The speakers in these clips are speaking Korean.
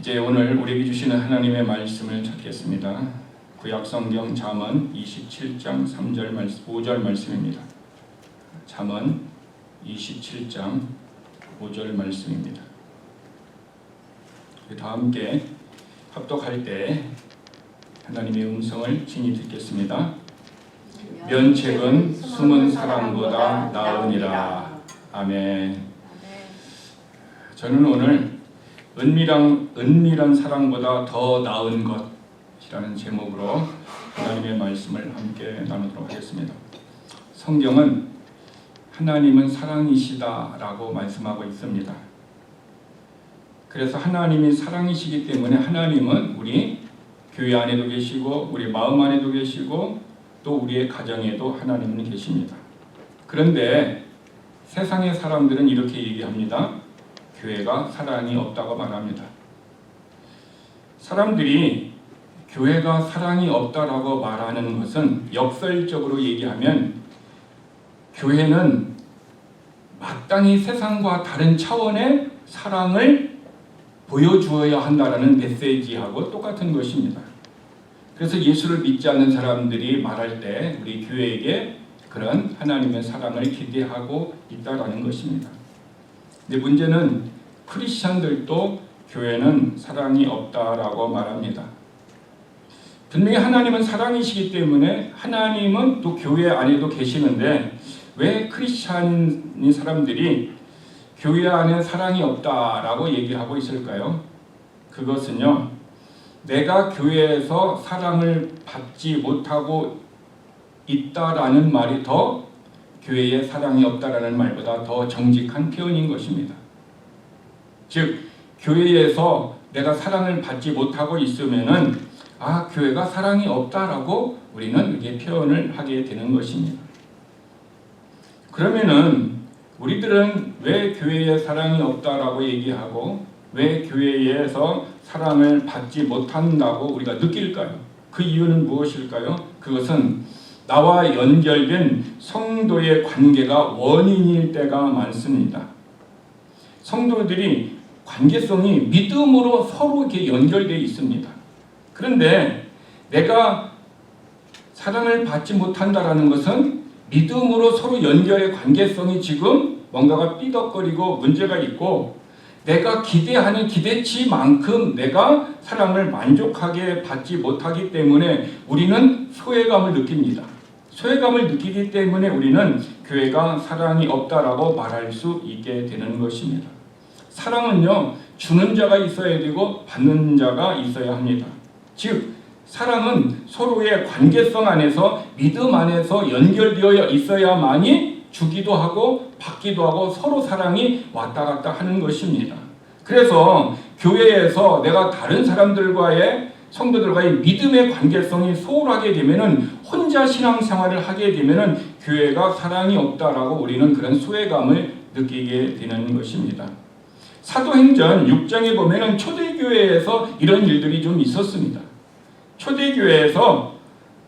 이제 오늘 우리에게 주시는 하나님의 말씀을 찾겠습니다. 구약성경 잠언 27장 5절 말씀입니다. 잠언 27장 5절 말씀입니다. 다 함께 합독할 때 하나님의 음성을 친히 듣겠습니다. 면책은 숨은 사랑보다 나으니라. 아멘. 저는 오늘 은밀한 사랑보다 더 나은 것이라는 제목으로 하나님의 말씀을 함께 나누도록 하겠습니다. 성경은 하나님은 사랑이시다라고 말씀하고 있습니다. 그래서 하나님이 사랑이시기 때문에 하나님은 우리 교회 안에도 계시고 우리 마음 안에도 계시고 또 우리의 가정에도 하나님은 계십니다. 그런데 세상의 사람들은 이렇게 얘기합니다. 교회가 사랑이 없다고 말합니다. 사람들이 교회가 사랑이 없다라고 말하는 것은 역설적으로 얘기하면 교회는 마땅히 세상과 다른 차원의 사랑을 보여주어야 한다라는 메시지하고 똑같은 것입니다. 그래서 예수를 믿지 않는 사람들이 말할 때 우리 교회에게 그런 하나님의 사랑을 기대하고 있다라는 것입니다. 근데 문제는 크리스천들도 교회는 사랑이 없다라고 말합니다. 분명히 하나님은 사랑이시기 때문에 하나님은 또 교회 안에도 계시는데 왜 크리스천 사람들이 교회 안에 사랑이 없다라고 얘기하고 있을까요? 그것은요, 내가 교회에서 사랑을 받지 못하고 있다라는 말이 더 교회에 사랑이 없다라는 말보다 더 정직한 표현인 것입니다. 즉, 교회에서 내가 사랑을 받지 못하고 있으면은 교회가 사랑이 없다라고 우리는 이렇게 표현을 하게 되는 것입니다. 그러면은 우리들은 왜 교회에 사랑이 없다라고 얘기하고 왜 교회에서 사랑을 받지 못한다고 우리가 느낄까요? 그 이유는 무엇일까요? 그것은 나와 연결된 성도의 관계가 원인일 때가 많습니다. 성도들이 관계성이 믿음으로 서로 이렇게 연결되어 있습니다. 그런데 내가 사랑을 받지 못한다라는 것은 믿음으로 서로 연결의 관계성이 지금 뭔가가 삐덕거리고 문제가 있고 내가 기대하는 기대치만큼 내가 사랑을 만족하게 받지 못하기 때문에 우리는 소외감을 느낍니다. 소외감을 느끼기 때문에 우리는 교회가 사랑이 없다라고 말할 수 있게 되는 것입니다. 사랑은요, 주는 자가 있어야 되고 받는 자가 있어야 합니다. 즉, 사랑은 서로의 관계성 안에서 믿음 안에서 연결되어 있어야만이 주기도 하고 받기도 하고 서로 사랑이 왔다 갔다 하는 것입니다. 그래서 교회에서 내가 다른 사람들과의 성도들과의 믿음의 관계성이 소홀하게 되면은 혼자 신앙생활을 하게 되면은 교회가 사랑이 없다라고 우리는 그런 소외감을 느끼게 되는 것입니다. 사도행전 6장에 보면은 초대교회에서 이런 일들이 좀 있었습니다. 초대교회에서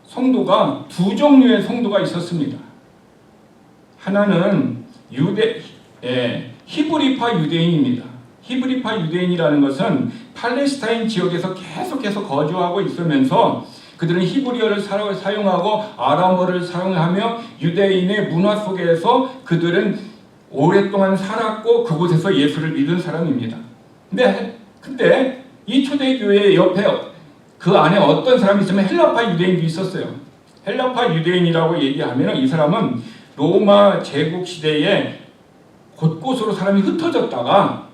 성도가 두 종류의 성도가 있었습니다. 하나는 히브리파 유대인입니다. 히브리파 유대인이라는 것은 팔레스타인 지역에서 계속해서 거주하고 있으면서 그들은 히브리어를 사용하고 아람어를 사용하며 유대인의 문화 속에서 그들은 오랫동안 살았고 그곳에서 예수를 믿은 사람입니다. 근데 이 초대교회 옆에 그 안에 어떤 사람이 있으면 헬라파 유대인도 있었어요. 헬라파 유대인이라고 얘기하면 이 사람은 로마 제국 시대에 곳곳으로 사람이 흩어졌다가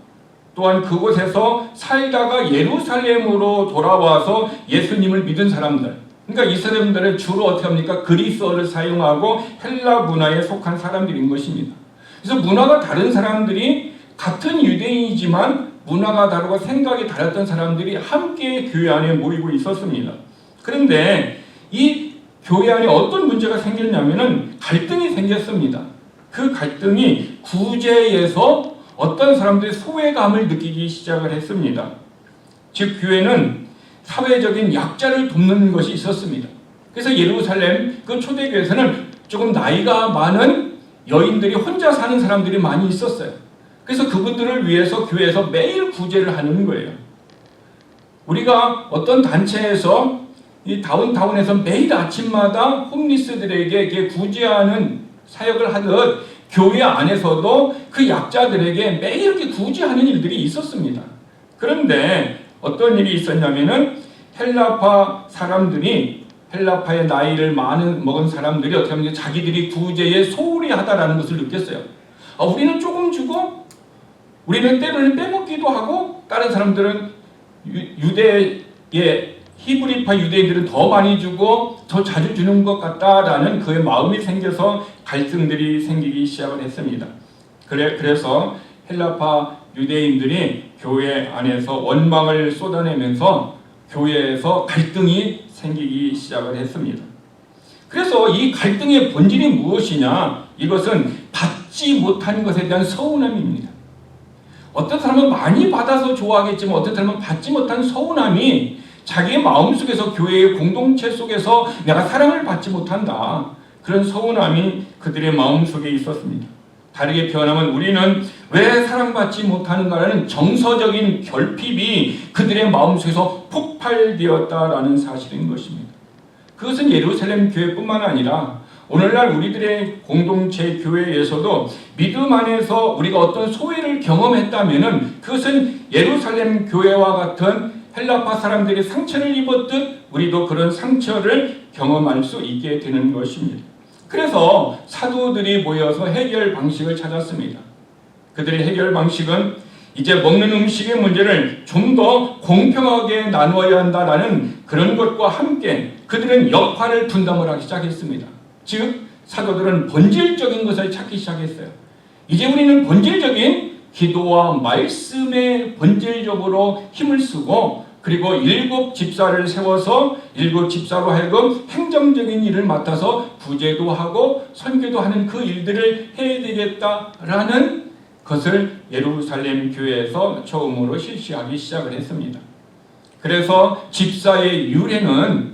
또한 그곳에서 살다가 예루살렘으로 돌아와서 예수님을 믿은 사람들. 그러니까 이 사람들은 주로 어떻게 합니까? 그리스어를 사용하고 헬라 문화에 속한 사람들인 것입니다. 그래서 문화가 다른 사람들이 같은 유대인이지만 문화가 다르고 생각이 달랐던 사람들이 함께 교회 안에 모이고 있었습니다. 그런데 이 교회 안에 어떤 문제가 생겼냐면은 갈등이 생겼습니다. 그 갈등이 구제에서 어떤 사람들이 소외감을 느끼기 시작을 했습니다. 즉 교회는 사회적인 약자를 돕는 것이 있었습니다. 그래서 예루살렘 그 초대교회에서는 조금 나이가 많은 여인들이 혼자 사는 사람들이 많이 있었어요. 그래서 그분들을 위해서 교회에서 매일 구제를 하는 거예요. 우리가 어떤 단체에서 이 다운타운에서 매일 아침마다 홈리스들에게 구제하는 사역을 하듯 교회 안에서도 그 약자들에게 매일 이렇게 구제하는 일들이 있었습니다. 그런데 어떤 일이 있었냐면은 헬라파 사람들이, 헬라파의 나이를 먹은 사람들이 어떻게 하면 자기들이 구제에 소홀히 하다라는 것을 느꼈어요. 우리는 조금 주고 우리는 때로는 빼먹기도 하고 다른 사람들은 유대의 히브리파 유대인들은 더 많이 주고 더 자주 주는 것 같다라는 그의 마음이 생겨서 갈등들이 생기기 시작을 했습니다. 그래서 헬라파 유대인들이 교회 안에서 원망을 쏟아내면서 교회에서 갈등이 생기기 시작을 했습니다. 그래서 이 갈등의 본질이 무엇이냐? 이것은 받지 못한 것에 대한 서운함입니다. 어떤 사람은 많이 받아서 좋아하겠지만 어떤 사람은 받지 못한 서운함이 자기의 마음속에서 교회의 공동체 속에서 내가 사랑을 받지 못한다. 그런 서운함이 그들의 마음속에 있었습니다. 다르게 표현하면 우리는 왜 사랑받지 못하는가라는 정서적인 결핍이 그들의 마음속에서 폭발되었다라는 사실인 것입니다. 그것은 예루살렘 교회뿐만 아니라 오늘날 우리들의 공동체 교회에서도 믿음 안에서 우리가 어떤 소외를 경험했다면 그것은 예루살렘 교회와 같은 헬라파 사람들이 상처를 입었듯 우리도 그런 상처를 경험할 수 있게 되는 것입니다. 그래서 사도들이 모여서 해결 방식을 찾았습니다. 그들의 해결 방식은 이제 먹는 음식의 문제를 좀 더 공평하게 나누어야 한다라는 그런 것과 함께 그들은 역할을 분담을 하기 시작했습니다. 즉 사도들은 본질적인 것을 찾기 시작했어요. 이제 우리는 본질적인 기도와 말씀에 본질적으로 힘을 쓰고 그리고 7 집사를 세워서 7 집사로 하여금 행정적인 일을 맡아서 구제도 하고 선교도 하는 그 일들을 해야 되겠다라는 것을 예루살렘 교회에서 처음으로 실시하기 시작을 했습니다. 그래서 집사의 유래는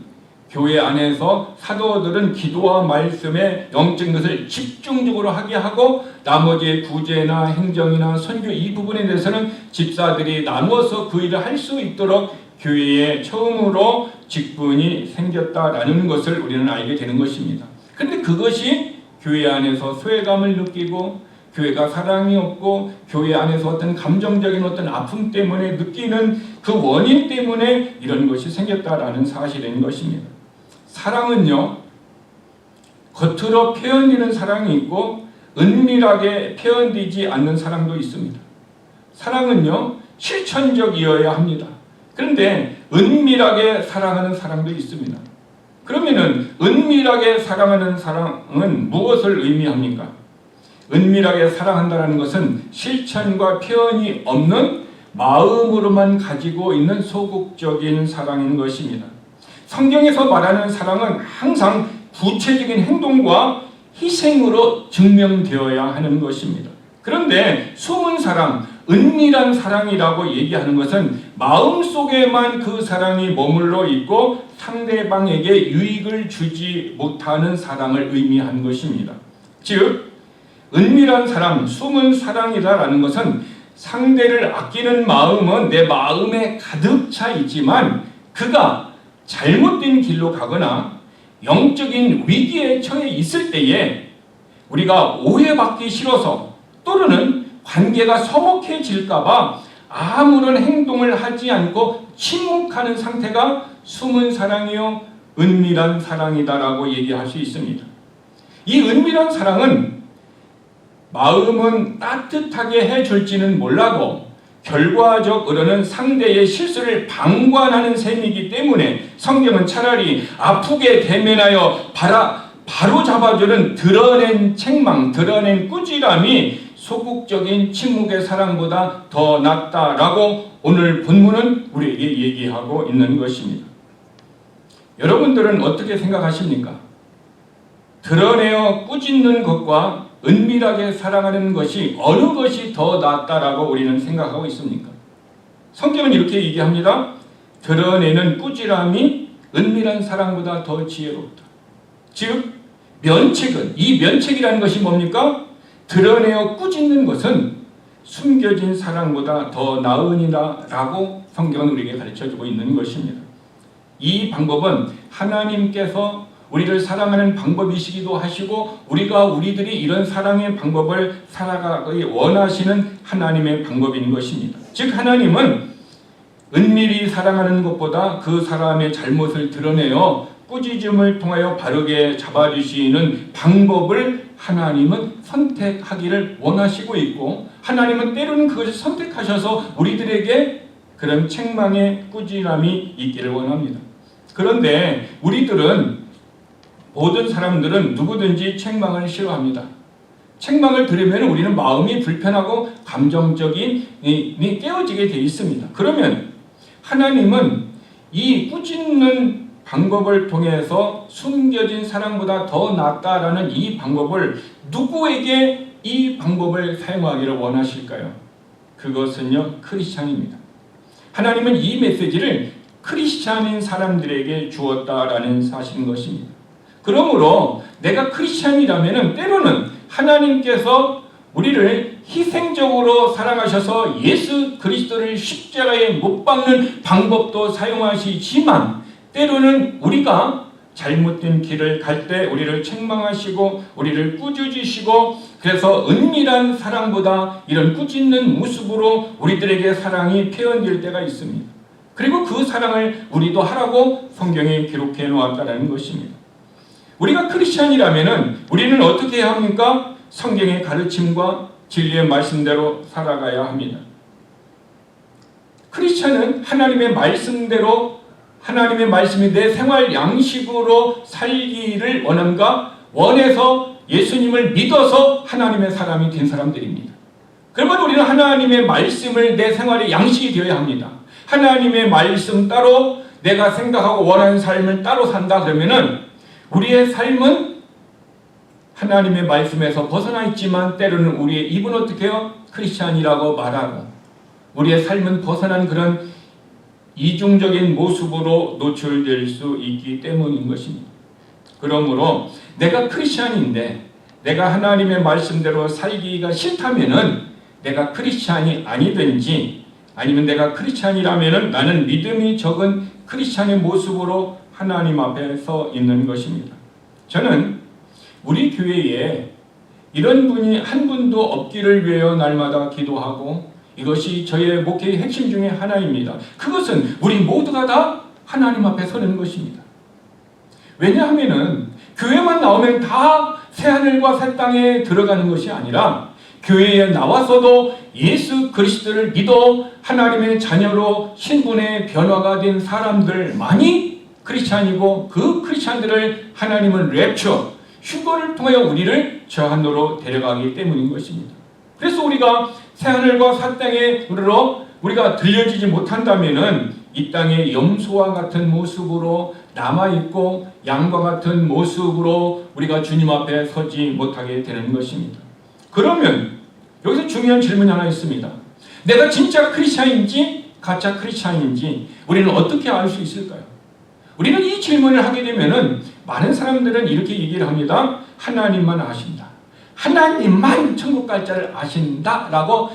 교회 안에서 사도들은 기도와 말씀에 영적인 것을 집중적으로 하게 하고 나머지 구제나 행정이나 선교 이 부분에 대해서는 집사들이 나누어서 그 일을 할 수 있도록 교회에 처음으로 직분이 생겼다라는 것을 우리는 알게 되는 것입니다. 그런데 그것이 교회 안에서 소외감을 느끼고 교회가 사랑이 없고 교회 안에서 어떤 감정적인 어떤 아픔 때문에 느끼는 그 원인 때문에 이런 것이 생겼다라는 사실인 것입니다. 사랑은요, 겉으로 표현되는 사랑이 있고 은밀하게 표현되지 않는 사랑도 있습니다. 사랑은요, 실천적이어야 합니다. 그런데 은밀하게 사랑하는 사랑도 있습니다. 그러면은 은밀하게 사랑하는 사랑은 무엇을 의미합니까? 은밀하게 사랑한다는 것은 실천과 표현이 없는 마음으로만 가지고 있는 소극적인 사랑인 것입니다. 성경에서 말하는 사랑은 항상 구체적인 행동과 희생으로 증명되어야 하는 것입니다. 그런데 숨은 사랑, 은밀한 사랑이라고 얘기하는 것은 마음속에만 그 사랑이 머물러 있고 상대방에게 유익을 주지 못하는 사랑을 의미하는 것입니다. 즉 은밀한 사랑, 숨은 사랑이라는 것은 상대를 아끼는 마음은 내 마음에 가득 차 있지만 그가 잘못된 길로 가거나 영적인 위기에 처해 있을 때에 우리가 오해받기 싫어서 또는 관계가 서먹해질까봐 아무런 행동을 하지 않고 침묵하는 상태가 숨은 사랑이요 은밀한 사랑이다라고 얘기할 수 있습니다. 이 은밀한 사랑은 마음은 따뜻하게 해줄지는 몰라도 결과적으로는 상대의 실수를 방관하는 셈이기 때문에 성경은 차라리 아프게 대면하여 바로 잡아주는 드러낸 책망, 드러낸 꾸지람이 소극적인 침묵의 사랑보다 더 낫다라고 오늘 본문은 우리에게 얘기하고 있는 것입니다. 여러분들은 어떻게 생각하십니까? 드러내어 꾸짖는 것과 은밀하게 사랑하는 것이 어느 것이 더 낫다라고 우리는 생각하고 있습니까? 성경은 이렇게 얘기합니다. 드러내는 꾸지람이 은밀한 사랑보다 더 지혜롭다. 즉 면책은, 이 면책이라는 것이 뭡니까? 드러내어 꾸짖는 것은 숨겨진 사랑보다 더 나으니라 라고 성경은 우리에게 가르쳐주고 있는 것입니다. 이 방법은 하나님께서 우리를 사랑하는 방법이시기도 하시고 우리가 우리들이 이런 사랑의 방법을 살아가기 원하시는 하나님의 방법인 것입니다. 즉 하나님은 은밀히 사랑하는 것보다 그 사람의 잘못을 드러내어 꾸짖음을 통하여 바르게 잡아주시는 방법을 하나님은 선택하기를 원하시고 있고 하나님은 때로는 그것을 선택하셔서 우리들에게 그런 책망의 꾸지람이 있기를 원합니다. 그런데 우리들은 모든 사람들은 누구든지 책망을 싫어합니다. 책망을 들으면 우리는 마음이 불편하고 감정적인 깨어지게 되어 있습니다. 그러면 하나님은 이 꾸짖는 방법을 통해서 숨겨진 사랑보다 더 낫다라는 이 방법을 누구에게 이 방법을 사용하기를 원하실까요? 그것은요 크리스찬입니다. 하나님은 이 메시지를 크리스찬인 사람들에게 주었다라는 사실인 것입니다. 그러므로 내가 크리스찬이라면 때로는 하나님께서 우리를 희생적으로 사랑하셔서 예수 그리스도를 십자가에 못 박는 방법도 사용하시지만 때로는 우리가 잘못된 길을 갈 때 우리를 책망하시고 우리를 꾸짖으시고 그래서 은밀한 사랑보다 이런 꾸짖는 모습으로 우리들에게 사랑이 표현될 때가 있습니다. 그리고 그 사랑을 우리도 하라고 성경에 기록해 놓았다는 것입니다. 우리가 크리스찬이라면 우리는 어떻게 해야 합니까? 성경의 가르침과 진리의 말씀대로 살아가야 합니다. 크리스찬은 하나님의 말씀대로 하나님의 말씀이 내 생활 양식으로 살기를 원해서 예수님을 믿어서 하나님의 사람이 된 사람들입니다. 그러면 우리는 하나님의 말씀을 내 생활의 양식이 되어야 합니다. 하나님의 말씀 따로 내가 생각하고 원하는 삶을 따로 산다 그러면은 우리의 삶은 하나님의 말씀에서 벗어나 있지만 때로는 우리의 입은 어떻게 해요? 크리스찬이라고 말하고 우리의 삶은 벗어난 그런 이중적인 모습으로 노출될 수 있기 때문인 것입니다. 그러므로 내가 크리스찬인데 내가 하나님의 말씀대로 살기가 싫다면은 내가 크리스찬이 아니든지 아니면 내가 크리스찬이라면은 나는 믿음이 적은 크리스찬의 모습으로 하나님 앞에 서 있는 것입니다. 저는 우리 교회에 이런 분이 한 분도 없기를 위하여 날마다 기도하고 이것이 저의 목회의 핵심 중에 하나입니다. 그것은 우리 모두가 다 하나님 앞에 서는 것입니다. 왜냐하면 교회만 나오면 다 새하늘과 새 땅에 들어가는 것이 아니라 교회에 나와서도 예수 그리스도를 믿어 하나님의 자녀로 신분의 변화가 된 사람들만이 크리스찬이고 그 크리스찬들을 하나님은 랩처, 휴거를 통하여 우리를 저 하늘로 데려가기 때문인 것입니다. 그래서 우리가 새하늘과 새 땅에 이르러 우리가 들려지지 못한다면은 이 땅의 염소와 같은 모습으로 남아있고 양과 같은 모습으로 우리가 주님 앞에 서지 못하게 되는 것입니다. 그러면 여기서 중요한 질문이 하나 있습니다. 내가 진짜 크리스찬인지 가짜 크리스찬인지 우리는 어떻게 알 수 있을까요? 우리는 이 질문을 하게 되면은 많은 사람들은 이렇게 얘기를 합니다. 하나님만 아신다. 하나님만 천국 갈 자를 아신다라고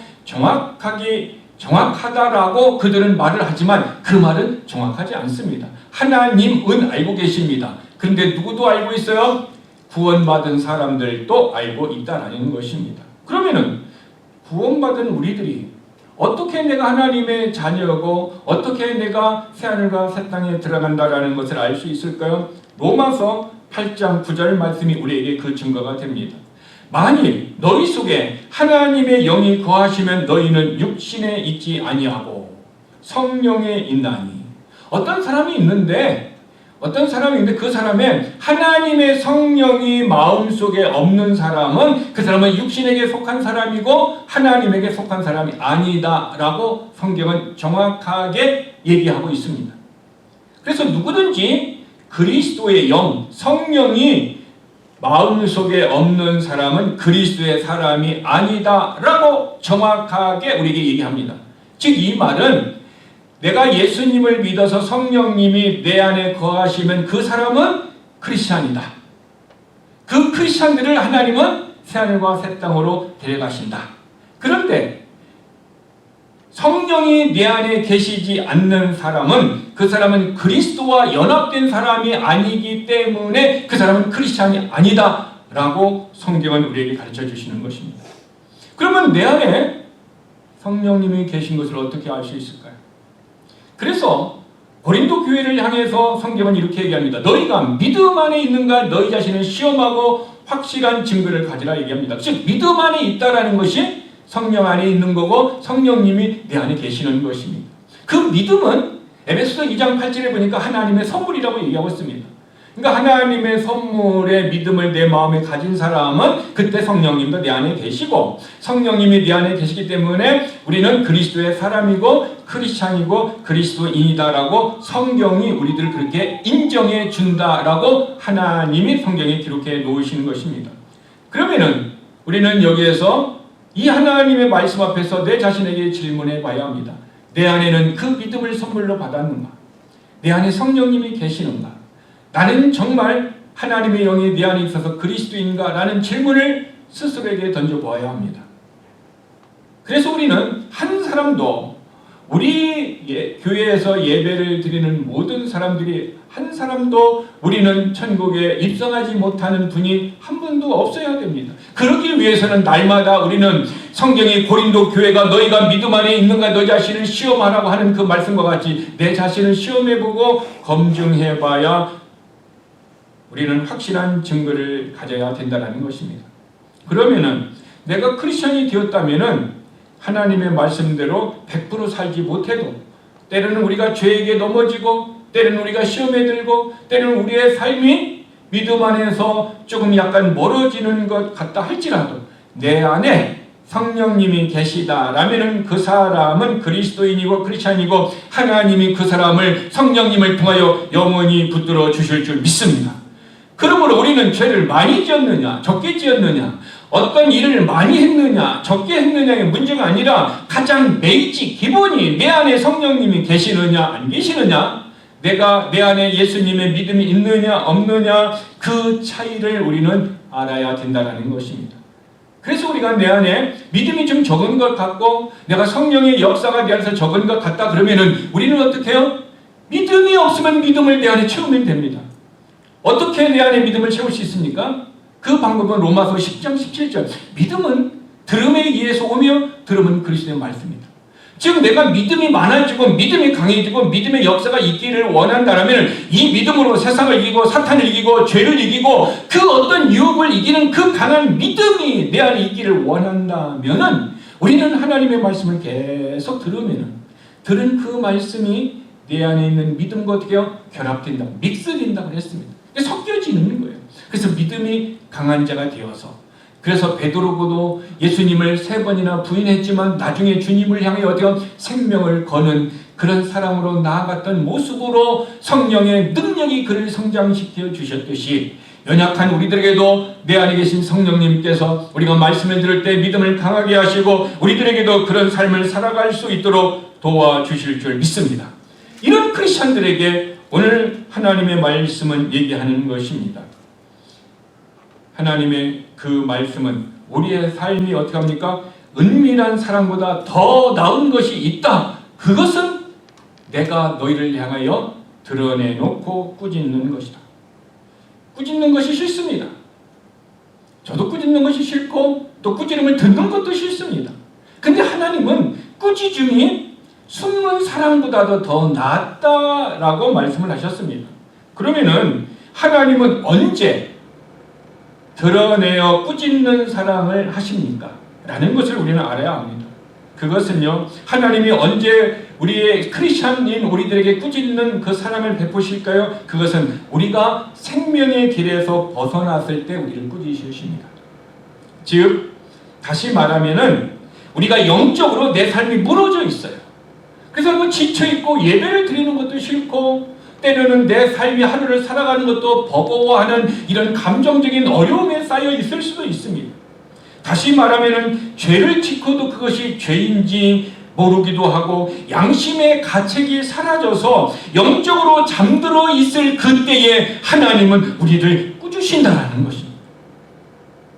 정확하다라고 그들은 말을 하지만 그 말은 정확하지 않습니다. 하나님은 알고 계십니다. 그런데 누구도 알고 있어요? 구원받은 사람들도 알고 있다는 것입니다. 그러면은 구원받은 우리들이 어떻게 내가 하나님의 자녀고 어떻게 내가 새하늘과 새 땅에 들어간다라는 것을 알 수 있을까요? 로마서 8장 9절 말씀이 우리에게 그 증거가 됩니다. 만일 너희 속에 하나님의 영이 거하시면 너희는 육신에 있지 아니하고 성령에 있나니. 어떤 사람이 있는데 그 사람의 하나님의 성령이 마음속에 없는 사람은 그 사람은 육신에게 속한 사람이고 하나님에게 속한 사람이 아니다라고 성경은 정확하게 얘기하고 있습니다. 그래서 누구든지 그리스도의 영, 성령이 마음속에 없는 사람은 그리스도의 사람이 아니다라고 정확하게 우리에게 얘기합니다. 즉 이 말은 내가 예수님을 믿어서 성령님이 내 안에 거하시면 그 사람은 크리스찬이다. 그 크리스찬들을 하나님은 새하늘과 새 땅으로 데려가신다. 그런데 성령이 내 안에 계시지 않는 사람은 그 사람은 그리스도와 연합된 사람이 아니기 때문에 그 사람은 크리스찬이 아니다 라고 성경은 우리에게 가르쳐 주시는 것입니다. 그러면 내 안에 성령님이 계신 것을 어떻게 알 수 있을까요? 그래서 고린도 교회를 향해서 성경은 이렇게 얘기합니다. 너희가 믿음 안에 있는가 너희 자신을 시험하고 확실한 증거를 가지라 얘기합니다. 즉 믿음 안에 있다라는 것이 성령 안에 있는 거고 성령님이 내 안에 계시는 것입니다. 그 믿음은 에베소서 2장 8절에 보니까 하나님의 선물이라고 얘기하고 있습니다. 그러니까 하나님의 선물의 믿음을 내 마음에 가진 사람은 그때 성령님도 내 안에 계시고 성령님이 내 안에 계시기 때문에 우리는 그리스도의 사람이고 크리스찬이고 그리스도인이다라고 성경이 우리들을 그렇게 인정해 준다라고 하나님이 성경에 기록해 놓으시는 것입니다. 그러면은 우리는 여기에서 이 하나님의 말씀 앞에서 내 자신에게 질문해 봐야 합니다. 내 안에는 그 믿음을 선물로 받았는가? 내 안에 성령님이 계시는가? 나는 정말 하나님의 영이 내 안에 있어서 그리스도인가? 라는 질문을 스스로에게 던져보아야 합니다. 그래서 우리는 한 사람도 우리 교회에서 예배를 드리는 모든 사람들이 한 사람도 우리는 천국에 입성하지 못하는 분이 한 분도 없어야 됩니다. 그러기 위해서는 날마다 우리는 성경이 고린도 교회가 너희가 믿음 안에 있는가 너 자신을 시험하라고 하는 그 말씀과 같이 내 자신을 시험해보고 검증해봐야 우리는 확실한 증거를 가져야 된다는 것입니다. 그러면은 내가 크리스천이 되었다면은 하나님의 말씀대로 100% 살지 못해도 때로는 우리가 죄에게 넘어지고 때로는 우리가 시험에 들고 때로는 우리의 삶이 믿음 안에서 조금 약간 멀어지는 것 같다 할지라도 내 안에 성령님이 계시다라면은 그 사람은 그리스도인이고 크리스찬이고 하나님이 그 사람을 성령님을 통하여 영원히 붙들어 주실 줄 믿습니다. 그러므로 우리는 죄를 많이 지었느냐 적게 지었느냐 어떤 일을 많이 했느냐 적게 했느냐의 문제가 아니라 가장 베이직 기본이 내 안에 성령님이 계시느냐 안 계시느냐 내가 내 안에 예수님의 믿음이 있느냐 없느냐 그 차이를 우리는 알아야 된다는 것입니다. 그래서 우리가 내 안에 믿음이 좀 적은 것 같고 내가 성령의 역사가 내 안에서 적은 것 같다 그러면은 우리는 어떻게 해요? 믿음이 없으면 믿음을 내 안에 채우면 됩니다. 어떻게 내 안에 믿음을 채울 수 있습니까? 그 방법은 로마서 10장 17절 믿음은 들음에 의해서 오며 들음은 그리스도의 말씀입니다. 즉 내가 믿음이 많아지고 믿음이 강해지고 믿음의 역사가 있기를 원한다면 이 믿음으로 세상을 이기고 사탄을 이기고 죄를 이기고 그 어떤 유혹을 이기는 그 강한 믿음이 내 안에 있기를 원한다면 우리는 하나님의 말씀을 계속 들으면 들은 그 말씀이 내 안에 있는 믿음과 어떻게 해요? 결합된다, 믹스된다고 했습니다. 섞여지는 거예요. 그래서 믿음이 강한 자가 되어서 그래서 베드로도 예수님을 3번이나 부인했지만 나중에 주님을 향해 어떤 생명을 거는 그런 사람으로 나아갔던 모습으로 성령의 능력이 그를 성장시켜 주셨듯이 연약한 우리들에게도 내 안에 계신 성령님께서 우리가 말씀을 들을 때 믿음을 강하게 하시고 우리들에게도 그런 삶을 살아갈 수 있도록 도와주실 줄 믿습니다. 이런 크리스찬들에게 오늘 하나님의 말씀은 얘기하는 것입니다. 하나님의 그 말씀은 우리의 삶이 어떻게 합니까? 은밀한 사랑보다 더 나은 것이 있다. 그것은 내가 너희를 향하여 드러내놓고 꾸짖는 것이다. 꾸짖는 것이 싫습니다. 저도 꾸짖는 것이 싫고 또 꾸지름을 듣는 것도 싫습니다. 근데 하나님은 꾸짖음이 숨은 사랑보다도 더 낫다라고 말씀을 하셨습니다. 그러면은 하나님은 언제 드러내어 꾸짖는 사랑을 하십니까? 라는 것을 우리는 알아야 합니다. 그것은요, 하나님이 언제 우리의 크리스찬인 우리들에게 꾸짖는 그 사랑을 베푸실까요? 그것은 우리가 생명의 길에서 벗어났을 때 우리를 꾸짖으십니다. 즉, 다시 말하면은 우리가 영적으로 내 삶이 무너져 있어요. 그래서 지쳐있고 예배를 드리는 것도 싫고 때로는 내 삶이 하루를 살아가는 것도 버거워하는 이런 감정적인 어려움에 쌓여 있을 수도 있습니다. 다시 말하면 죄를 짓고도 그것이 죄인지 모르기도 하고 양심의 가책이 사라져서 영적으로 잠들어 있을 그때에 하나님은 우리를 꾸짖으신다는 것입니다.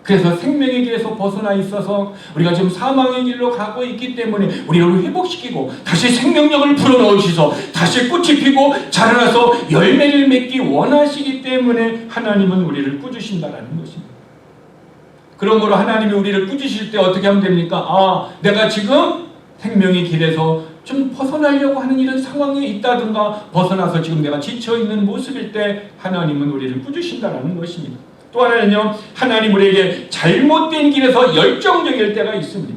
그래서 생명의 길에서 벗어나 있어서 우리가 지금 사망의 길로 가고 있기 때문에 우리를 회복시키고 다시 생명력을 불어넣으셔서 다시 꽃이 피고 자라나서 열매를 맺기 원하시기 때문에 하나님은 우리를 꾸주신다라는 것입니다. 그러므로 하나님이 우리를 꾸주실 때 어떻게 하면 됩니까? 내가 지금 생명의 길에서 좀 벗어나려고 하는 이런 상황에 있다든가 벗어나서 지금 내가 지쳐있는 모습일 때 하나님은 우리를 꾸주신다라는 것입니다. 또 하나는요, 하나님 우리에게 잘못된 길에서 열정적일 때가 있습니다.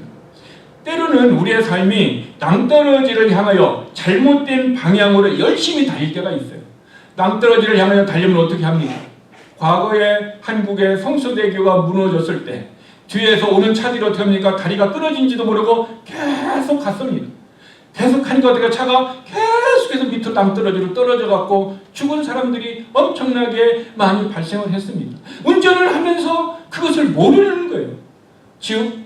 때로는 우리의 삶이 낭떠러지를 향하여 잘못된 방향으로 열심히 달릴 때가 있어요. 낭떠러지를 향하여 달리면 어떻게 합니까? 과거에 한국의 성수대교가 무너졌을 때 뒤에서 오는 차들이 어떻게 합니까? 다리가 끊어진지도 모르고 계속 갔습니다. 계속 하니까 어떻게 차가 계속해서 밑으로 낭떠러지로 떨어져 갖고 죽은 사람들이 엄청나게 많이 발생을 했습니다. 운전을 하면서 그것을 모르는 거예요. 즉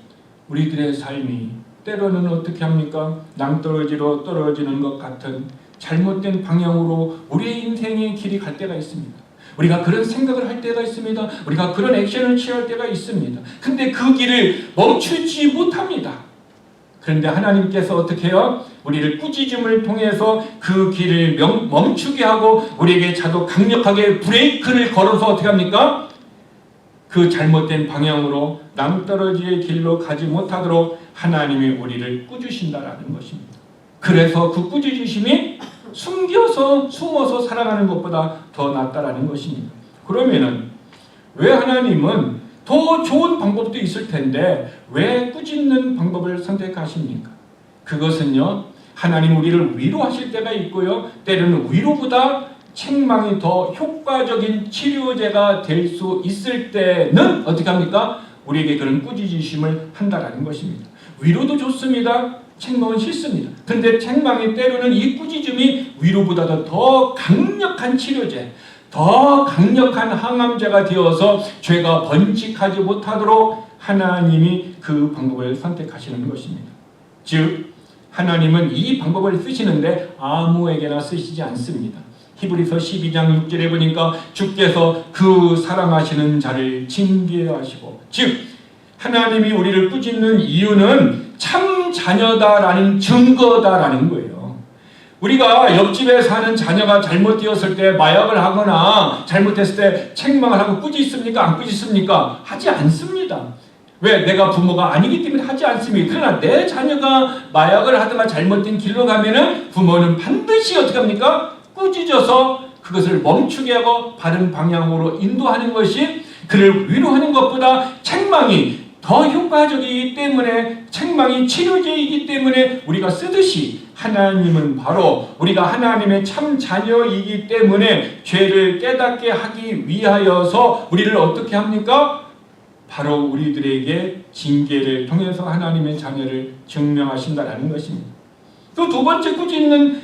우리들의 삶이 때로는 어떻게 합니까? 낭떠러지로 떨어지는 것 같은 잘못된 방향으로 우리의 인생의 길이 갈 때가 있습니다. 우리가 그런 생각을 할 때가 있습니다. 우리가 그런 액션을 취할 때가 있습니다. 근데 그 길을 멈추지 못합니다. 그런데 하나님께서 어떻게 해요? 우리를 꾸짖음을 통해서 그 길을 멈추게 하고 우리에게 자도 강력하게 브레이크를 걸어서 어떻게 합니까? 그 잘못된 방향으로 낭떠러지의 길로 가지 못하도록 하나님이 우리를 꾸짖으신다라는 것입니다. 그래서 그 꾸짖으심이 숨어서 살아가는 것보다 더 낫다라는 것입니다. 그러면은 왜 하나님은 더 좋은 방법도 있을 텐데 왜 꾸짖는 방법을 선택하십니까? 그것은요, 하나님 우리를 위로하실 때가 있고요, 때로는 위로보다 책망이 더 효과적인 치료제가 될 수 있을 때는 어떻게 합니까? 우리에게 그런 꾸짖으심을 한다라는 것입니다. 위로도 좋습니다. 책망은 싫습니다. 그런데 책망이 때로는 이 꾸짖음이 위로보다도 더 강력한 치료제, 더 강력한 항암제가 되어서 죄가 번식하지 못하도록 하나님이 그 방법을 선택하시는 것입니다. 즉 하나님은 이 방법을 쓰시는데 아무에게나 쓰시지 않습니다. 히브리서 12장 6절에 보니까 주께서 그 사랑하시는 자를 징계하시고, 즉 하나님이 우리를 꾸짖는 이유는 참 자녀다라는 증거다라는 거예요. 우리가 옆집에 사는 자녀가 잘못되었을 때, 마약을 하거나 잘못했을 때 책망을 하고 꾸짖습니까? 안 꾸짖습니까? 하지 않습니다. 왜? 내가 부모가 아니기 때문에 하지 않습니다. 그러나 내 자녀가 마약을 하다가 잘못된 길로 가면은 부모는 반드시 어떻게 합니까? 꾸짖어서 그것을 멈추게 하고 바른 방향으로 인도하는 것이, 그를 위로하는 것보다 책망이 더 효과적이기 때문에, 책망이 치료제이기 때문에 우리가 쓰듯이 하나님은 바로 우리가 하나님의 참 자녀이기 때문에 죄를 깨닫게 하기 위하여서 우리를 어떻게 합니까? 바로 우리들에게 징계를 통해서 하나님의 자녀를 증명하신다라는 것입니다. 또 두 번째 꾸짖는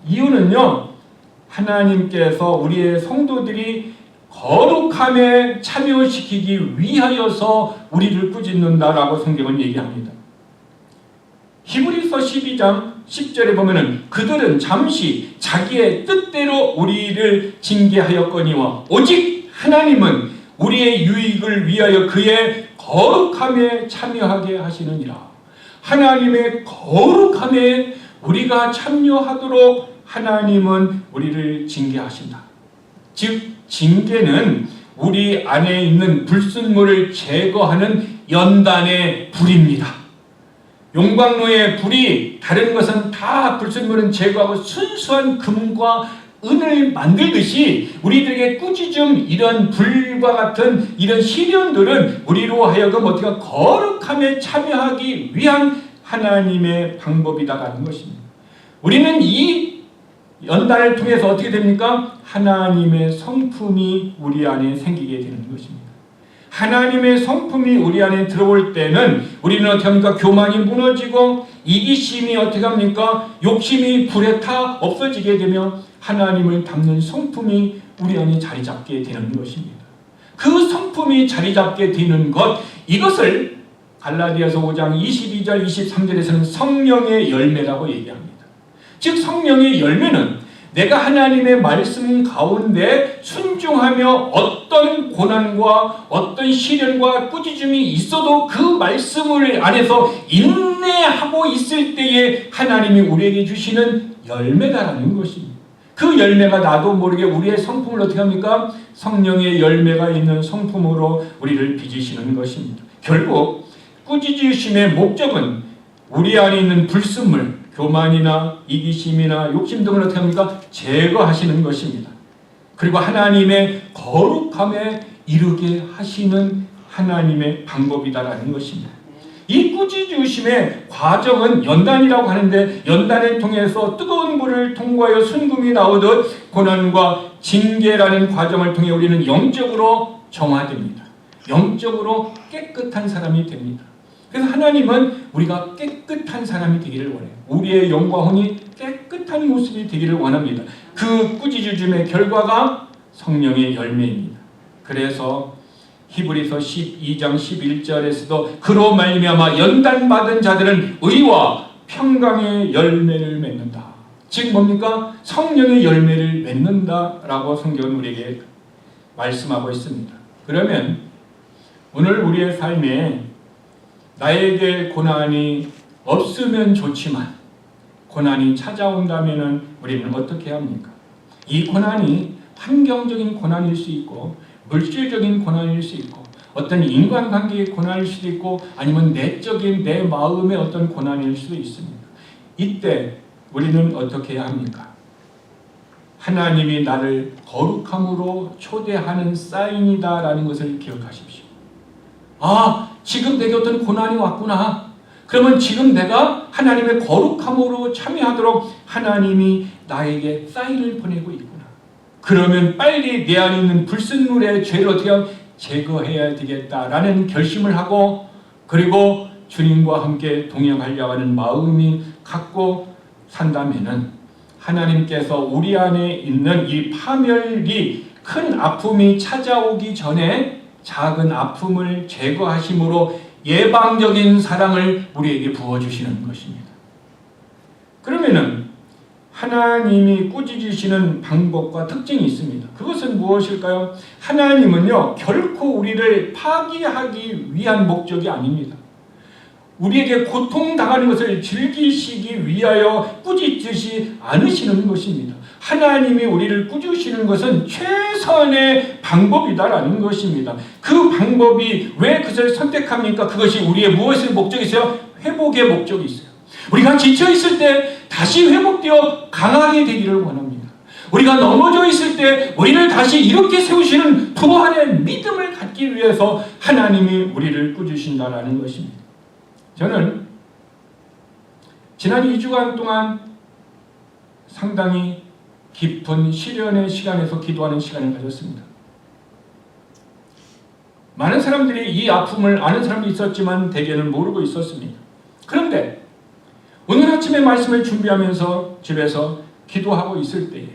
이유는요, 하나님께서 우리의 성도들이 거룩함에 참여시키기 위하여서 우리를 꾸짖는다라고 성경은 얘기합니다. 히브리서 12장 10절에 보면은 그들은 잠시 자기의 뜻대로 우리를 징계하였거니와 오직 하나님은 우리의 유익을 위하여 그의 거룩함에 참여하게 하시느니라. 하나님의 거룩함에 우리가 참여하도록 하나님은 우리를 징계하신다. 즉 징계는 우리 안에 있는 불순물을 제거하는 연단의 불입니다. 용광로의 불이 다른 것은 다 불순물은 제거하고 순수한 금과 은을 만들듯이 우리들에게 꾸짖음, 이런 불과 같은 이런 시련들은 우리로 하여금 어떻게 거룩함에 참여하기 위한 하나님의 방법이다라는 것입니다. 우리는 이 연단을 통해서 어떻게 됩니까? 하나님의 성품이 우리 안에 생기게 되는 것입니다. 하나님의 성품이 우리 안에 들어올 때는 우리는 어떻게 합니까? 교만이 무너지고 이기심이 어떻게 합니까? 욕심이 불에 타 없어지게 되며 하나님을 닮는 성품이 우리 안에 자리 잡게 되는 것입니다. 그 성품이 자리 잡게 되는 것, 이것을 갈라디아서 5장 22절 23절에서는 성령의 열매라고 얘기합니다. 즉 성령의 열매는 내가 하나님의 말씀 가운데 순종하며 어떤 고난과 어떤 시련과 꾸짖음이 있어도 그 말씀을 안에서 인내하고 있을 때에 하나님이 우리에게 주시는 열매다라는 것입니다. 그 열매가 나도 모르게 우리의 성품을 어떻게 합니까? 성령의 열매가 있는 성품으로 우리를 빚으시는 것입니다. 결국 꾸짖으심의 목적은 우리 안에 있는 불순물, 교만이나 이기심이나 욕심 등을 어떻게 합니까? 제거하시는 것입니다. 그리고 하나님의 거룩함에 이르게 하시는 하나님의 방법이다라는 것입니다. 이 꾸짖으심의 과정은 연단이라고 하는데, 연단을 통해서 뜨거운 불을 통과하여 순금이 나오듯 고난과 징계라는 과정을 통해 우리는 영적으로 정화됩니다. 영적으로 깨끗한 사람이 됩니다. 그래서 하나님은 우리가 깨끗한 사람이 되기를 원해요. 우리의 영과 혼이 깨끗한 모습이 되기를 원합니다. 그 꾸짖음의 결과가 성령의 열매입니다. 그래서 히브리서 12장 11절에서도 그로 말미암아 연단받은 자들은 의와 평강의 열매를 맺는다. 즉 뭡니까? 성령의 열매를 맺는다라고 성경은 우리에게 말씀하고 있습니다. 그러면 오늘 우리의 삶에 나에게 고난이 없으면 좋지만 고난이 찾아온다면 우리는 어떻게 합니까? 이 고난이 환경적인 고난일 수 있고 물질적인 고난일 수 있고 어떤 인간관계의 고난일 수도 있고 아니면 내적인 내 마음의 어떤 고난일 수도 있습니다. 이때 우리는 어떻게 해야 합니까? 하나님이 나를 거룩함으로 초대하는 사인이다라는 것을 기억하십시오. 아, 지금 내게 어떤 고난이 왔구나. 그러면 지금 내가 하나님의 거룩함으로 참여하도록 하나님이 나에게 사인을 보내고 있구나. 그러면 빨리 내 안에 있는 불순물의 죄를 어떻게 제거해야 되겠다라는 결심을 하고, 그리고 주님과 함께 동행하려고 하는 마음이 갖고 산다면은 하나님께서 우리 안에 있는 이 파멸이 큰 아픔이 찾아오기 전에 작은 아픔을 제거하심으로 예방적인 사랑을 우리에게 부어주시는 것입니다. 그러면은 하나님이 꾸짖으시는 방법과 특징이 있습니다. 그것은 무엇일까요? 하나님은요, 결코 우리를 파괴하기 위한 목적이 아닙니다. 우리에게 고통당하는 것을 즐기시기 위하여 꾸짖듯이 않으시는 것입니다. 하나님이 우리를 꾸짖으시는 것은 최선의 방법이다라는 것입니다. 그 방법이 왜 그것을 선택합니까? 그것이 우리의 무엇의 목적이 있어요? 회복의 목적이 있어요. 우리가 지쳐있을 때 다시 회복되어 강하게 되기를 원합니다. 우리가 넘어져 있을 때 우리를 다시 이렇게 세우시는 부활의 믿음을 갖기 위해서 하나님이 우리를 꾸짖으신다라는 것입니다. 저는 지난 2주간 동안 상당히 깊은 시련의 시간에서 기도하는 시간을 가졌습니다. 많은 사람들이 이 아픔을 아는 사람도 있었지만 대개는 모르고 있었습니다. 그런데 오늘 아침에 말씀을 준비하면서 집에서 기도하고 있을 때에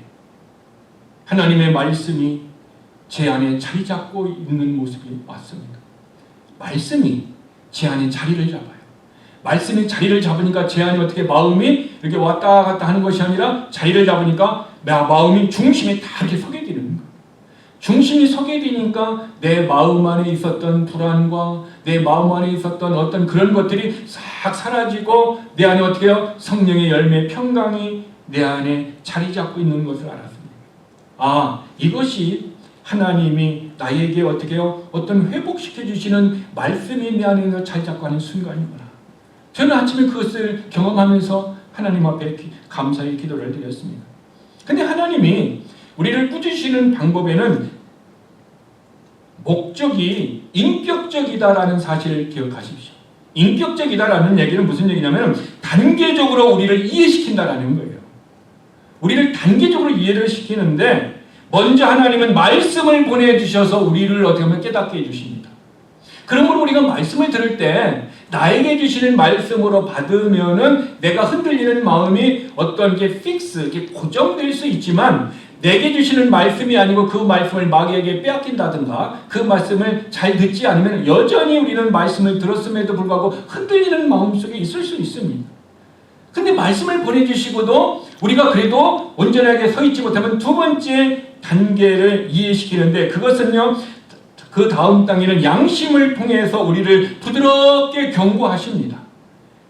하나님의 말씀이 제 안에 자리 잡고 있는 모습이 왔습니다. 말씀이 제 안에 자리를 잡아요. 말씀이 자리를 잡으니까 제 안에 어떻게 마음이 이렇게 왔다 갔다 하는 것이 아니라 자리를 잡으니까 마음이 중심이 다 이렇게 서게 되는 거예요. 중심이 서게 되니까 내 마음 안에 있었던 불안과 내 마음 안에 있었던 어떤 그런 것들이 싹 사라지고 내 안에 어떻게 해요? 성령의 열매 평강이 내 안에 자리 잡고 있는 것을 알았습니다. 아, 이것이 하나님이 나에게 어떻게 해요? 어떤 회복시켜 주시는 말씀이 내 안에 자리 잡고 하는 순간이구나. 저는 아침에 그것을 경험하면서 하나님 앞에 감사의 기도를 드렸습니다. 근데 하나님이 우리를 꾸짖으시는 방법에는 목적이 인격적이다라는 사실을 기억하십시오. 인격적이다라는 얘기는 무슨 얘기냐면 단계적으로 우리를 이해시킨다라는 거예요. 우리를 단계적으로 이해를 시키는데 먼저 하나님은 말씀을 보내주셔서 우리를 어떻게 보면 깨닫게 해주십니다. 그러므로 우리가 말씀을 들을 때 나에게 주시는 말씀으로 받으면은 내가 흔들리는 마음이 어떤 게 이게 고정될 수 있지만 내게 주시는 말씀이 아니고 그 말씀을 마귀에게 빼앗긴다든가 그 말씀을 잘 듣지 않으면 여전히 우리는 말씀을 들었음에도 불구하고 흔들리는 마음속에 있을 수 있습니다. 근데 말씀을 보내주시고도 우리가 그래도 온전하게 서 있지 못하면 두 번째 단계를 이해시키는데, 그것은요, 그 다음 단계는 양심을 통해서 우리를 부드럽게 경고하십니다.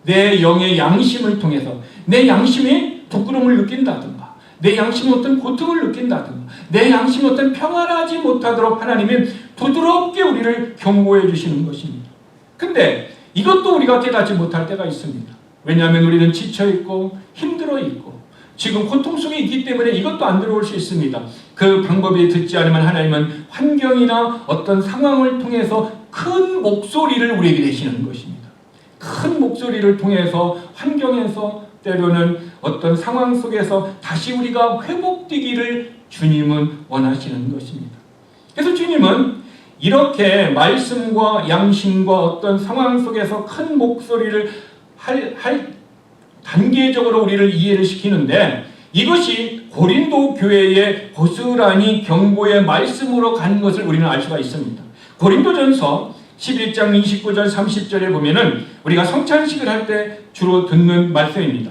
내 영의 양심을 통해서 내 양심이 부끄러움을 느낀다든가, 내 양심이 어떤 고통을 느낀다든가, 내 양심이 어떤 평안하지 못하도록 하나님은 부드럽게 우리를 경고해 주시는 것입니다. 근데 이것도 우리가 깨닫지 못할 때가 있습니다. 왜냐하면 우리는 지쳐있고 힘들어있고 지금 고통 속에 있기 때문에 이것도 안 들어올 수 있습니다. 그 방법에 듣지 않으면 하나님은 환경이나 어떤 상황을 통해서 큰 목소리를 우리에게 내시는 것입니다. 큰 목소리를 통해서 환경에서 때로는 어떤 상황 속에서 다시 우리가 회복되기를 주님은 원하시는 것입니다. 그래서 주님은 이렇게 말씀과 양심과 어떤 상황 속에서 큰 목소리를 단계적으로 우리를 이해를 시키는데, 이것이 고린도 교회의 고스란히 경고의 말씀으로 가는 것을 우리는 알 수가 있습니다. 고린도전서 11장 29절 30절에 보면은 우리가 성찬식을 할 때 주로 듣는 말씀입니다.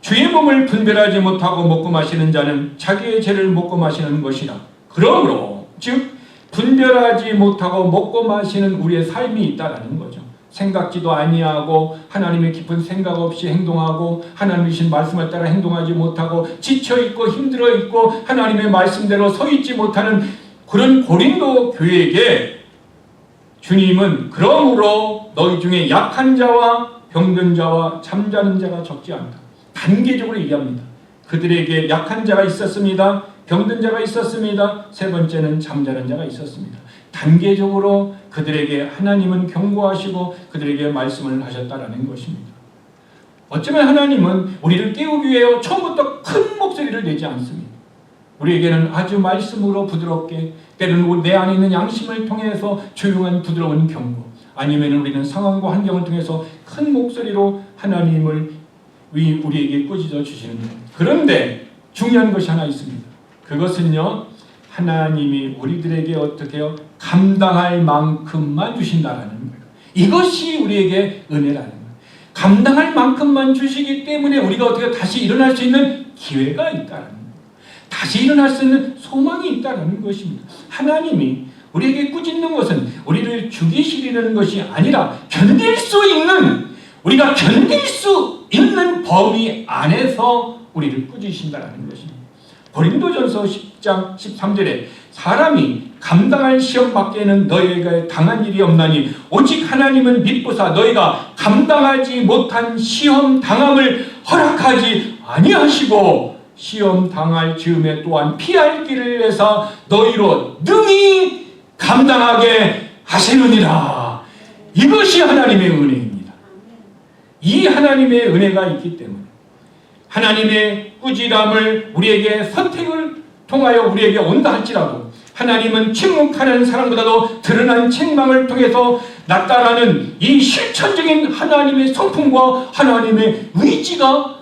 주의 몸을 분별하지 못하고 먹고 마시는 자는 자기의 죄를 먹고 마시는 것이라. 그러므로 즉 분별하지 못하고 먹고 마시는 우리의 삶이 있다라는 거죠. 생각지도 아니하고 하나님의 깊은 생각 없이 행동하고 하나님의 주신 말씀을 따라 행동하지 못하고 지쳐있고 힘들어있고 하나님의 말씀대로 서 있지 못하는 그런 고린도 교회에게 주님은 그러므로 너희 중에 약한 자와 병든 자와 잠자는 자가 적지 않다. 단계적으로 얘기합니다. 그들에게 약한 자가 있었습니다. 병든 자가 있었습니다. 세 번째는 잠자는 자가 있었습니다. 단계적으로 그들에게 하나님은 경고하시고 그들에게 말씀을 하셨다라는 것입니다. 어쩌면 하나님은 우리를 깨우기 위해 처음부터 큰 목소리를 내지 않습니다. 우리에게는 아주 말씀으로 부드럽게, 때로는 내 안에 있는 양심을 통해서 조용한 부드러운 경고, 아니면 우리는 상황과 환경을 통해서 큰 목소리로 하나님을 우리에게 꾸짖어 주시는 거예요. 그런데 중요한 것이 하나 있습니다. 그것은요, 하나님이 우리들에게 어떻게 해요? 감당할 만큼만 주신다라는 거예요. 이것이 우리에게 은혜라는 거예요. 감당할 만큼만 주시기 때문에 우리가 어떻게 다시 일어날 수 있는 기회가 있다는 거예요. 다시 일어날 수 있는 소망이 있다는 것입니다. 하나님이 우리에게 꾸짖는 것은 우리를 죽이시려는 것이 아니라 견딜 수 있는, 우리가 견딜 수 있는 범위 안에서 우리를 꾸짖으신다는 것입니다. 고린도전서 10장 13절에 사람이 감당할 시험 밖에는 너희에게 당한 일이 없나니 오직 하나님은 믿보사 너희가 감당하지 못한 시험 당함을 허락하지 아니하시고 시험 당할 즈음에 또한 피할 길을 내사 너희로 능히 감당하게 하시느니라. 이것이 하나님의 은혜입니다. 이 하나님의 은혜가 있기 때문에 하나님의 꾸지람을 우리에게 선택을 통하여 우리에게 온다 할지라도 하나님은 침묵하는 사람보다도 드러난 책망을 통해서 나타나는 이 실천적인 하나님의 성품과 하나님의 의지가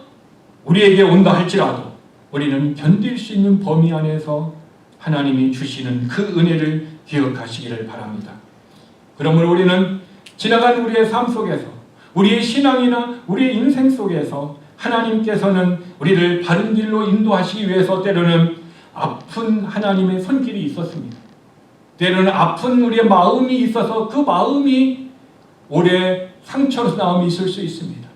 우리에게 온다 할지라도 우리는 견딜 수 있는 범위 안에서 하나님이 주시는 그 은혜를 기억하시기를 바랍니다. 그러므로 우리는 지나간 우리의 삶 속에서, 우리의 신앙이나 우리의 인생 속에서 하나님께서는 우리를 바른 길로 인도하시기 위해서 때로는 아픈 하나님의 손길이 있었습니다. 때로는 아픈 우리의 마음이 있어서 그 마음이 오래 상처로 나옴이 있을 수 있습니다.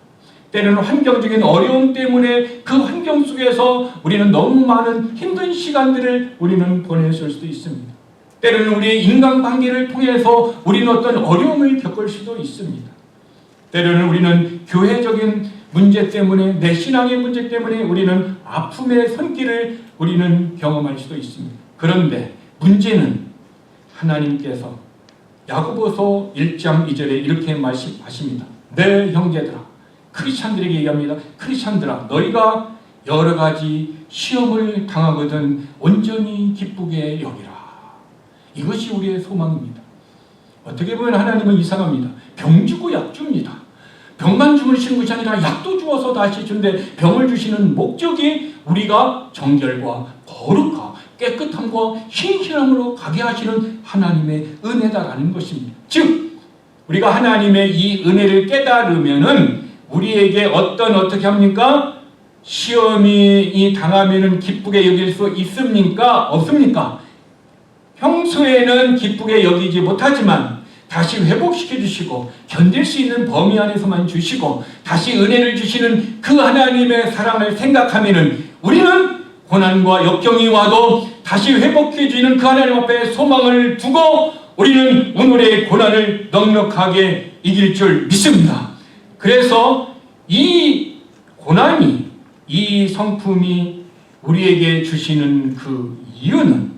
때로는 환경적인 어려움 때문에 그 환경 속에서 우리는 너무 많은 힘든 시간들을 우리는 보냈을 수도 있습니다. 때로는 우리의 인간관계를 통해서 우리는 어떤 어려움을 겪을 수도 있습니다. 때로는 우리는 교회적인 문제 때문에, 내 신앙의 문제 때문에 우리는 아픔의 손길을 우리는 경험할 수도 있습니다. 그런데 문제는 하나님께서 야고보서 1장 2절에 이렇게 말씀하십니다. 내 형제들아, 크리스찬들에게 얘기합니다. 크리스찬들아, 너희가 여러 가지 시험을 당하거든 온전히 기쁘게 여기라. 이것이 우리의 소망입니다. 어떻게 보면 하나님은 이상합니다. 병 주고 약 줍니다. 병만 주시는 것이 아니라 약도 주어서 다시 주는데, 병을 주시는 목적이 우리가 정결과 거룩과 깨끗함과 신실함으로 가게 하시는 하나님의 은혜다라는 것입니다. 즉 우리가 하나님의 이 은혜를 깨달으면은 우리에게 어떻게 합니까? 시험이 당하면 기쁘게 여길 수 있습니까? 없습니까? 평소에는 기쁘게 여기지 못하지만 다시 회복시켜 주시고 견딜 수 있는 범위 안에서만 주시고 다시 은혜를 주시는 그 하나님의 사랑을 생각하면은 우리는 고난과 역경이 와도 다시 회복해 주는 그 하나님 앞에 소망을 두고 우리는 오늘의 고난을 넉넉하게 이길 줄 믿습니다. 그래서 이 고난이, 이 성품이 우리에게 주시는 그 이유는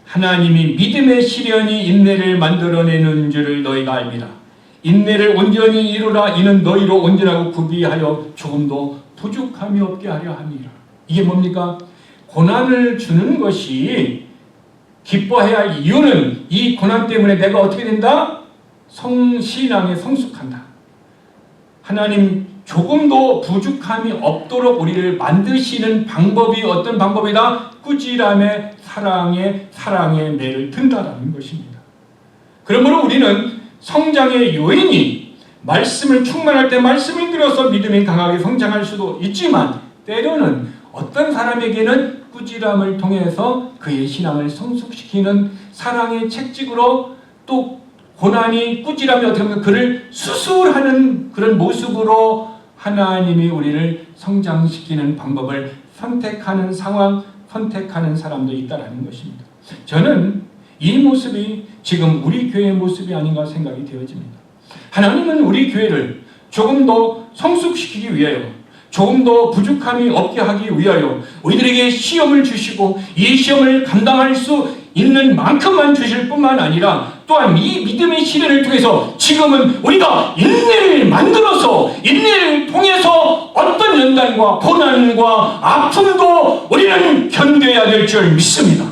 하나님이 믿음의 시련이 인내를 만들어내는 줄을 너희가 알미라. 인내를 온전히 이루라. 이는 너희로 온전하고 구비하여 조금도 부족함이 없게 하려 함이라. 이게 뭡니까? 고난을 주는 것이 기뻐해야 할 이유는 이 고난 때문에 내가 어떻게 된다? 신앙에 성숙한다. 하나님 조금도 부족함이 없도록 우리를 만드시는 방법이 어떤 방법이다? 꾸지람의 사랑의 매를 든다라는 것입니다. 그러므로 우리는 성장의 요인이 말씀을 충만할 때 말씀을 들어서 믿음이 강하게 성장할 수도 있지만 때로는 어떤 사람에게는 꾸지람을 통해서 그의 신앙을 성숙시키는 사랑의 채찍으로 또 고난이 꾸지람이 어떻게 보면 그를 수술하는 그런 모습으로 하나님이 우리를 성장시키는 방법을 선택하는 상황, 선택하는 사람도 있다는 것입니다. 저는 이 모습이 지금 우리 교회의 모습이 아닌가 생각이 되어집니다. 하나님은 우리 교회를 조금 더 성숙시키기 위하여 조금 더 부족함이 없게 하기 위하여 우리들에게 시험을 주시고 이 시험을 감당할 수 있는 만큼만 주실 뿐만 아니라 또한 이 믿음의 시련을 통해서 지금은 우리가 인내를 만들어서 인내를 통해서 어떤 연단과 고난과 아픔도 우리는 견뎌야 될 줄 믿습니다.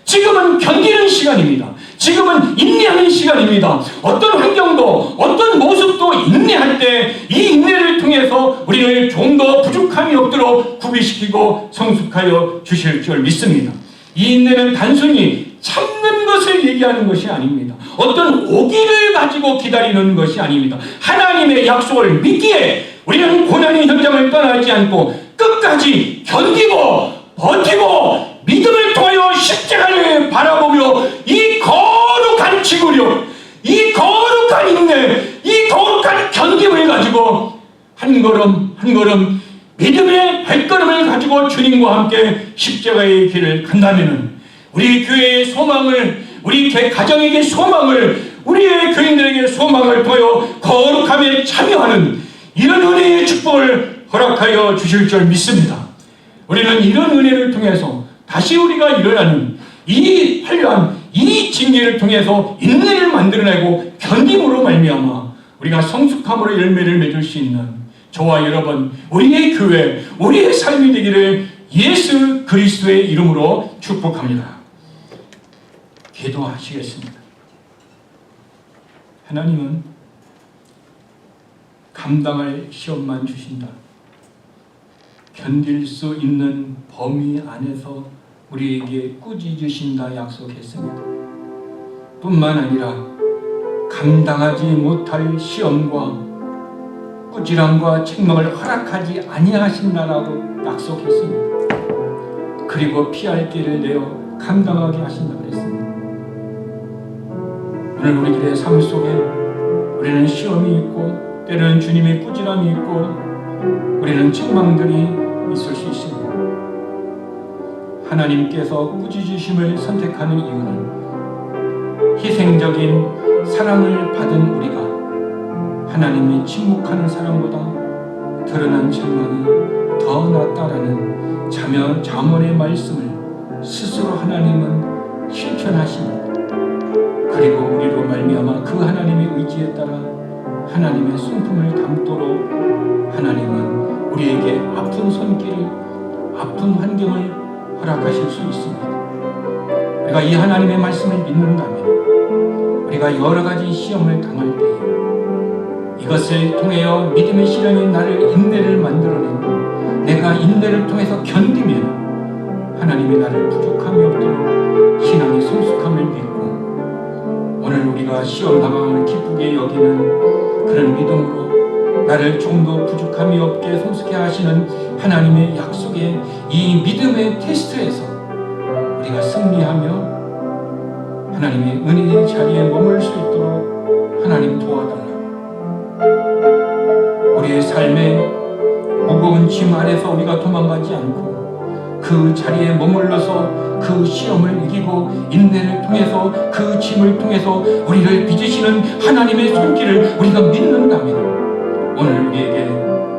지금은 견디는 시간입니다. 지금은 인내하는 시간입니다. 어떤 환경도 어떤 모습도 인내할 때 이 인내를 통해서 우리를 좀 더 부족함이 없도록 구비시키고 성숙하여 주실 줄 믿습니다. 이 인내는 단순히 참는 것을 얘기하는 것이 아닙니다. 어떤 오기를 가지고 기다리는 것이 아닙니다. 하나님의 약속을 믿기에 우리는 고난의 현장을 떠나지 않고 끝까지 견디고 버티고 믿음을 통하여 십자가를 바라보며 이 거룩한 지구력, 이 거룩한 인내, 이 거룩한 견딤을 가지고 한 걸음 한 걸음 믿음의 발걸음을 가지고 주님과 함께 십자가의 길을 간다면 우리 교회의 소망을, 우리 가정에게 소망을, 우리의 교인들에게 소망을 통하여 거룩함에 참여하는 이런 은혜의 축복을 허락하여 주실 줄 믿습니다. 우리는 이런 은혜를 통해서 다시 우리가 일어나는 이 환란, 이 징계를 통해서 인내를 만들어내고 견딤으로 말미암아 우리가 성숙함으로 열매를 맺을 수 있는 저와 여러분, 우리의 교회, 우리의 삶이 되기를 예수 그리스도의 이름으로 축복합니다. 기도하시겠습니다. 하나님은 감당할 시험만 주신다. 견딜 수 있는 범위 안에서 우리에게 꾸짖으신다 약속했습니다. 뿐만 아니라 감당하지 못할 시험과 꾸지람과 책망을 허락하지 아니하신다라고 약속했습니다. 그리고 피할 길을 내어 감당하게 하신다고 그랬습니다. 오늘 우리들의 삶 속에 우리는 시험이 있고 때로는 주님의 꾸지람이 있고 우리는 책망들이 있을 수 있습니다. 하나님께서 꾸짖으심을 선택하는 이유는 희생적인 사랑을 받은 우리가 하나님이 침묵하는 사람보다 드러난 책망이 더 낫다라는 잠언의 말씀을 스스로 하나님은 실천하십니다. 그리고 우리로 말미암아 그 하나님의 의지에 따라 하나님의 성품을 담도록 하나님은 우리에게 아픈 손길을, 아픈 환경을 허락하실 수 있습니다. 우리가 이 하나님의 말씀을 믿는다면 우리가 여러 가지 시험을 당할 때에 이것을 통하여 믿음의 시련이 나를 인내를 만들어내고 내가 인내를 통해서 견디면 하나님이 나를 부족함이 없도록 신앙의 성숙함을 믿고 오늘 우리가 시험 당함을 기쁘게 여기는 그런 믿음으로 나를 조금도 부족함이 없게 성숙해 하시는 하나님의 약속의 이 믿음의 테스트에서 우리가 승리하며 하나님의 은혜의 자리에 머물 수 있도록 하나님 도와달라고, 우리의 삶에 무거운 짐 아래서 우리가 도망가지 않고 그 자리에 머물러서 그 시험을 이기고 인내를 통해서 그 짐을 통해서 우리를 빚으시는 하나님의 손길을 우리가 믿는다면 오늘 우리에게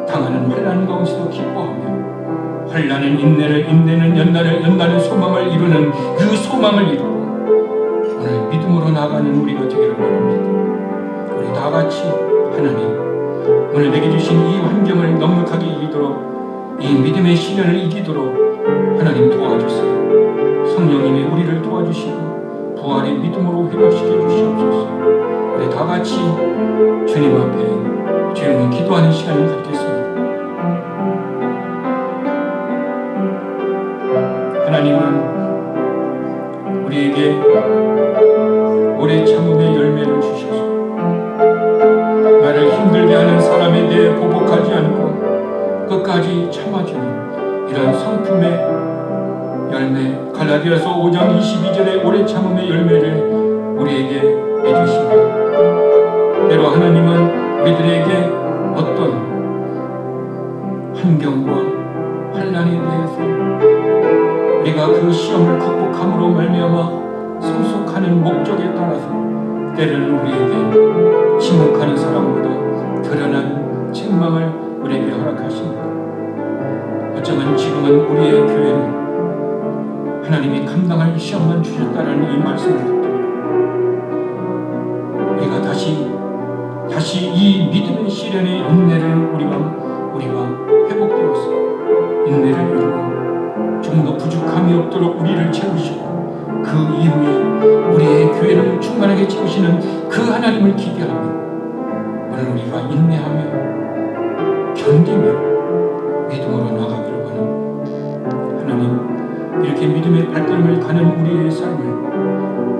당하는 환난 가운데서 기뻐하며 환난은 인내를, 인내는 연단은 소망을 이루는 그 소망을 이루고 오늘 믿음으로 나가는 우리가 되기를 원합니다. 우리 다 같이 하나님, 오늘 내게 주신 이 환경을 넉넉하게 이기도록, 이 믿음의 시련을 이기도록 하나님 도와주세요. 성령님이 우리를 도와주시고 부활의 믿음으로 회복시켜 주시옵소서. 우리 다 같이 주님 앞에 조용히 기도하는 시간을 갖겠습니다. 하나님은 우리에게 오래 참음의 열매를 주셔서 나를 힘들게 하는 사람에 대해 보복하지 않고 끝까지 참아주는 이런 성품의 열매, 갈라디아서 5장 22절의 오래 참음의 열매를 우리에게 해주십니다. 때로 하나님은 우리들에게 어떤 환경과 환난에 대해서 우리가 그 시험을 극복함으로 말미암아 성숙하는 목적에 따라서 때로는 우리에게 침묵하는 사람보다 드러난 책망을 우리에게 허락하십니다. 어쩌면 지금은 우리의 교회는 하나님이 감당할 시험만 주셨다는 이 말씀을 듣고 우리가 다시 이 믿음의 시련의 인내를 우리가 회복되어서 인내를 이루고 좀 더 부족함이 없도록 우리를 채우시고 그 이후에 우리의 교회를 충만하게 채우시는 그 하나님을 기대하며 오늘 우리가 인내하며 견디며 믿음으로 나가기를 원합니다. 하나님, 이렇게 믿음의 발걸음을 가는 우리의 삶을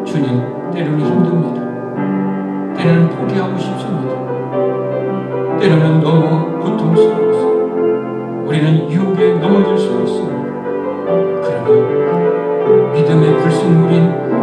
주님, 때로는 힘듭니다. 때로는 포기하고 싶습니다. 때로는 너무 고통스러워서 우리는 유혹에 넘어질 수도 있습니다. 그러나 믿음의 불순물인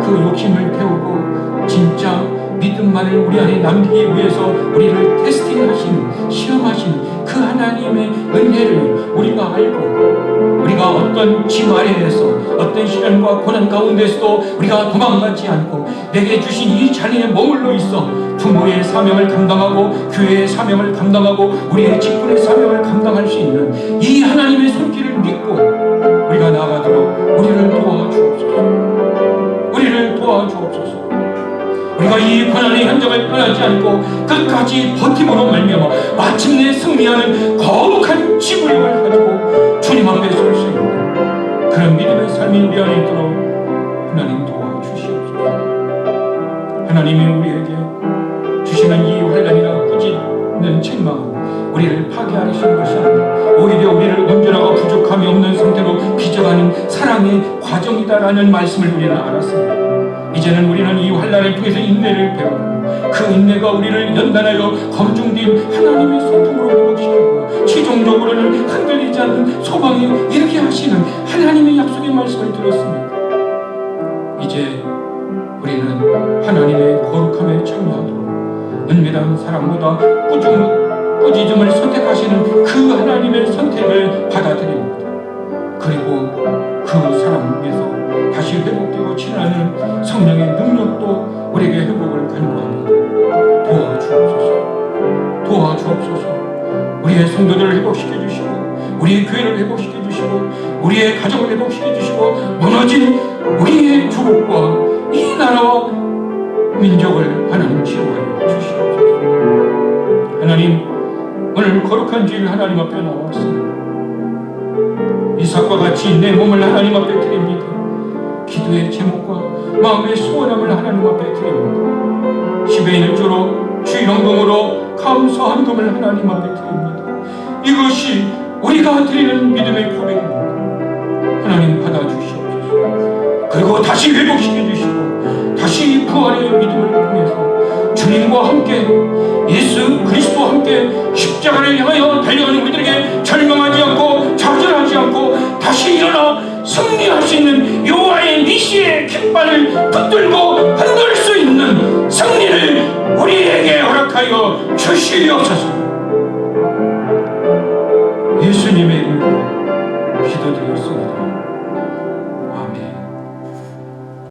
그 욕심을 태우고 진짜 믿음만을 우리 안에 남기기 위해서 우리를 테스팅하신, 시험하신 그 하나님의 은혜를 우리가 알고 우리가 어떤 짐 아래에서 어떤 시련과 고난 가운데서도 우리가 도망가지 않고 내게 주신 이 자리에 머물러 있어 부모의 사명을 감당하고 교회의 사명을 감당하고 우리의 직분의 사명을 감당할 수 있는 이 하나님의 손길을 믿고 우리가 나가도록 우리를 도와주옵소서. 우리를 도와주옵소서. 우리가 이 고난의 현장을 떠나지 않고 끝까지 버팀으로 말미암아 마침내 승리하는 거룩한 지구력을 가지고 주님 앞에 설 수 있는 그런 믿음의 삶이 우리 안에 있도록 하나님 도와주시옵소서. 하나님이 우리에게 주시는 이 환난이나 꾸짖는 책망은 우리를 파괴하시는 것이 아니라 오히려 우리를 온전하고 부족함이 없는 상태로 빚어가는 사랑의 과정이다라는 말씀을 우리는 알았습니다. 이제는 우리는 이 환난을 통해서 인내를 배우고 그 인내가 우리를 연단하여 검증된 하나님의 성품으로 회복시키고 최종적으로는 흔들리지 않는 소망에 이르게 하시는 하나님의 약속의 말씀을 들었습니다. 이제 우리는 하나님의 거룩함에 참여하도록 은밀한 사람보다 꾸짖음을 선택하시는 그 하나님의 선택을 받아들입니다. 그리고 그 사람 위해서 다시 회복되고 치료하는 성령의 능력도 우리에게 회복을 간구합니다. 도와주옵소서. 우리의 성도들을 회복시켜 주시고 우리의 교회를 회복시켜 주시고 우리의 가정을 회복시켜 주시고 무너진 우리의 조국과 이 나라와 민족을 하나님 치유하여 주시옵소서. 하나님, 오늘 거룩한 주일 하나님 앞에 나왔습니다. 이삭과 같이 내 몸을 하나님 앞에 드립니다. 기도의 제목과 마음의 소원함을 하나님 앞에 드립니다. 10의 1조로 주일헌금으로 감사한 금을 하나님 앞에 드립니다. 이것이 우리가 드리는 믿음의 고백입니다. 하나님 받아주시옵소서. 그리고 다시 회복시켜 주시고 다시 부활의 믿음을 통해서 주님과 함께 예수 그리스도와 함께 십자가를 향하여 달려가는 우리들에게 절망하지 않고 좌절하지 않고 다시 일어나 승리할 수 있는 여호와의 니시의 깃발을 붙들고 흔들 수 있는 승리를 우리에게 허락하여 주시옵소서. 예수님의 이름으로